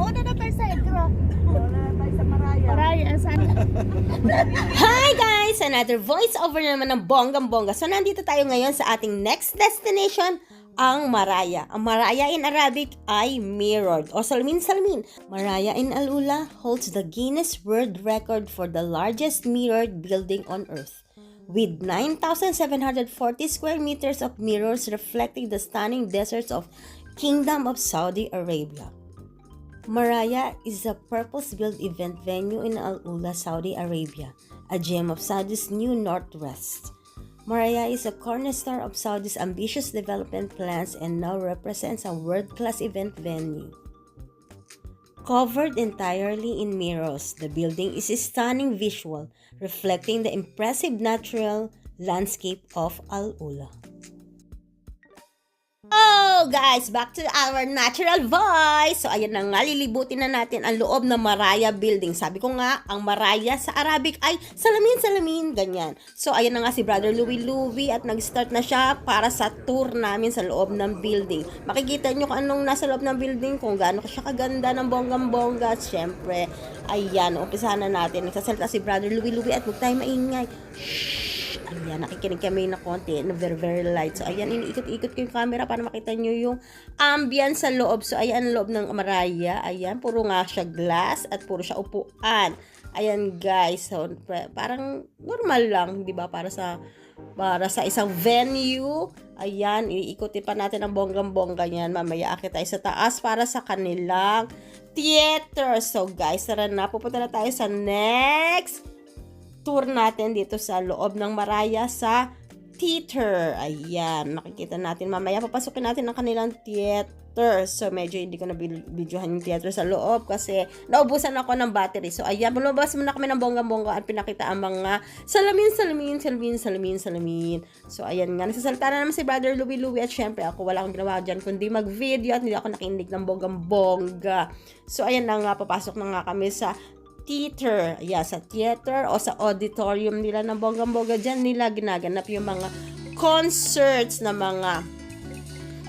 Mauna na tayo sa Egro. Mauna na tayo sa Maraya. Maraya, saan? Hi guys! Another voiceover naman ng bonggang-bongga. So nandito tayo ngayon sa ating next destination, ang Maraya. Ang Maraya in Arabic ay mirrored o salmin-salmin. Maraya in Al-Ula holds the Guinness World Record for the largest mirrored building on earth, with 9,740 square meters of mirrors reflecting the stunning deserts of Kingdom of Saudi Arabia. Maraya is a purpose-built event venue in Al-Ula, Saudi Arabia, a gem of Saudi's new northwest. Maraya is a cornerstone of Saudi's ambitious development plans and now represents a world-class event venue. Covered entirely in mirrors, the building is a stunning visual, reflecting the impressive natural landscape of Al-Ula. Oh guys, back to our natural voice. So ayan na nga, lilibutin na natin ang loob ng Maraya building. Sabi ko nga, ang Maraya sa Arabic ay salamin-salamin, ganyan. So ayan na nga si Brother Louie at nag-start na siya para sa tour namin sa loob ng building. Makikita nyo kung anong nasa loob ng building, kung gaano siya kaganda ng bonggang-bongga. Siyempre, ayan, umpisahan na natin. Nagsasalita si Brother Louie at huwag tayo maingay. Ayan, nakikinig kami na konti na very light. So, ayan, iniikot-ikot ko yung camera para makita nyo yung ambience sa loob. So, ayan, loob ng Maraya. Ayan, puro nga siya glass at puro siya upuan. Ayan, guys. So, parang normal lang, di ba? Para sa isang venue. Ayan, iikutin pa natin ang bonggang-bongga yan. Mamaya akit tayo sa taas para sa kanilang theater. So, guys, tara na. Pupunta na tayo sa next tour natin dito sa loob ng Maraya sa theater. Ayan, makikita natin mamaya. Papasukin natin ang kanilang theater. So, medyo hindi ko na videohan yung theater sa loob kasi naubusan ako ng battery. So, ayan, lumabas muna kami ng bonggang-bongga at pinakita ang mga salamin. So, ayan nga. Nagsasalita na naman si Brother Louie at syempre ako wala akong ginawa dyan kundi mag-video at hindi ako nakinig ng bonggang-bongga. So, ayan na nga. Papasok na nga kami sa theater. Yeah, sa theater o sa auditorium nila ng bonggang-bongga. Dyan nila ginaganap yung mga concerts na mga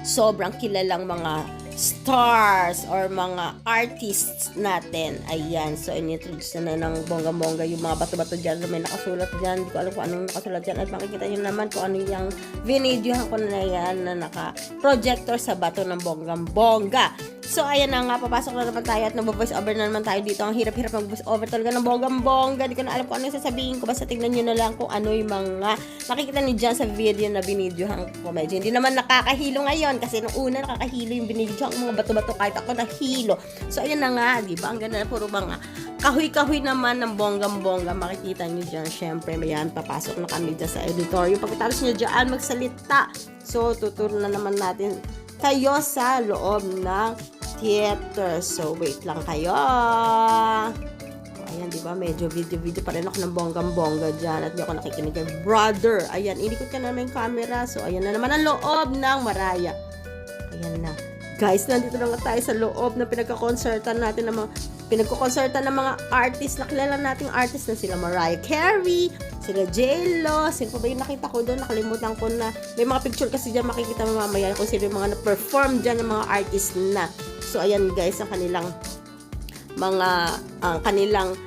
sobrang kilalang mga stars or mga artists natin. Ayan. So, in-introduce na ng bonggang-bongga yung mga bato-bato dyan. May nakasulat dyan. Hindi ko alam kung anong nakasulat dyan. At makikita nyo naman kung ano yung vinidyohan ko na yan na naka-projector sa bato ng bonggang-bongga. So, ayan na nga, papasok na naman tayo at nag-voice over na naman tayo dito. Ang hirap-hirap mag-voice over talaga ng bonggang-bongga. Di ko na alam kung ano yung sasabihin ko. Basta tignan nyo na lang kung ano yung mga nakikita nyo dyan sa video na binidyohan ko. Medyo hindi naman nakakahilo ngayon kasi nung una nakakahilo yung binidyohan ko mga bato-bato kahit ako nahilo. So, ayan na nga, di ba? Ang ganda na puro mga kahoy-kahoy naman ng bonggang-bongga. Makikita nyo dyan. Siyempre, mayan, papasok na kami dyan sa auditorium. Pagkatapos nyo dyan magsalita. So, tuturo na naman natin kayo sa loob ng theater. So, wait lang kayo. So, ayan, di ba? Medyo video pa rin ako ng bonggang-bongga dyan at di ako nakikinig kay Brother. Ayan, inikot ka naman yung camera. So, ayan na naman ang loob ng Maraya. Ayan na. Guys, nandito na nga tayo sa loob na pinagkakonsertan natin ng mga artist na kilala nating artist na sila Mariah Carey, sila J-Lo, sino pa ba yung nakita ko doon? Nakalimutan ko na. May mga picture kasi dyan makikita mo mamaya kung sino yung mga na-perform dyan ng mga artist na. So, ayan guys, ang kanilang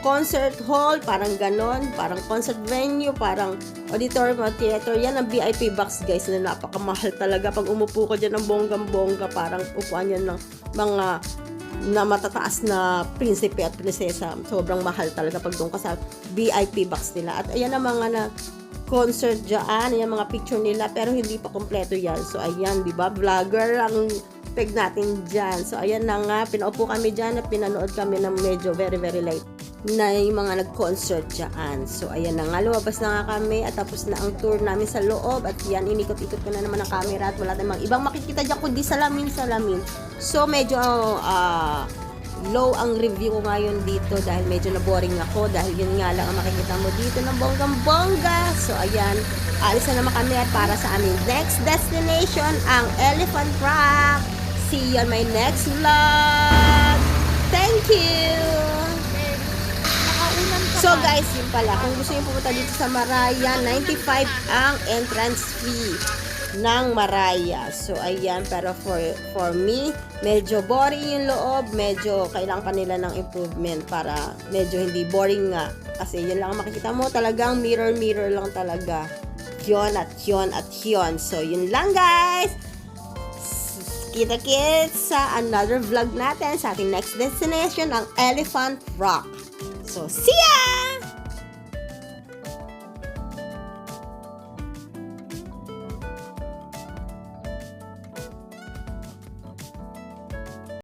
concert hall, parang ganon, parang concert venue, parang auditorium at theater. Yan ang VIP box guys na napakamahal talaga. Pag umupo ko dyan ng bonggang-bongga, parang upuan yan ng mga na matataas na prinsipe at prinsesa. Sobrang mahal talaga pag doon ka sa VIP box nila. At ayan ang mga na concert dyan, ayan mga picture nila, pero hindi pa kompleto yan. So ayan, di ba? Vlogger ang peg natin dyan. So ayan na nga, pinaupo kami dyan at pinanood kami ng medyo very late na yung mga nag-concert dyan. So, ayan na nga, lumabas na nga kami at tapos na ang tour namin sa loob at yan, inikot-ikot ko na naman ang camera at wala tayong mga ibang makikita dyan kundi salamin. So, medyo low ang review ko ngayon dito dahil medyo na-boring ako dahil yun nga lang ang makikita mo dito ng bonggang-bongga. So, ayan, alis na naman kami at para sa aming next destination, ang Elephant Rock. See you on my next vlog. Thank you! So guys, yun pala, kung gusto nyo pumunta dito sa Maraya, 95 ang entrance fee ng Maraya. So ayan, pero for me, medyo boring yung loob, medyo kailangan pa nila ng improvement para medyo hindi boring nga. Kasi yun lang ang makikita mo, talagang mirror lang talaga. Yun at yun at yun. So, yun lang guys! Kita-kits sa another vlog natin sa ating next destination, ang Elephant Rock. So, see ya!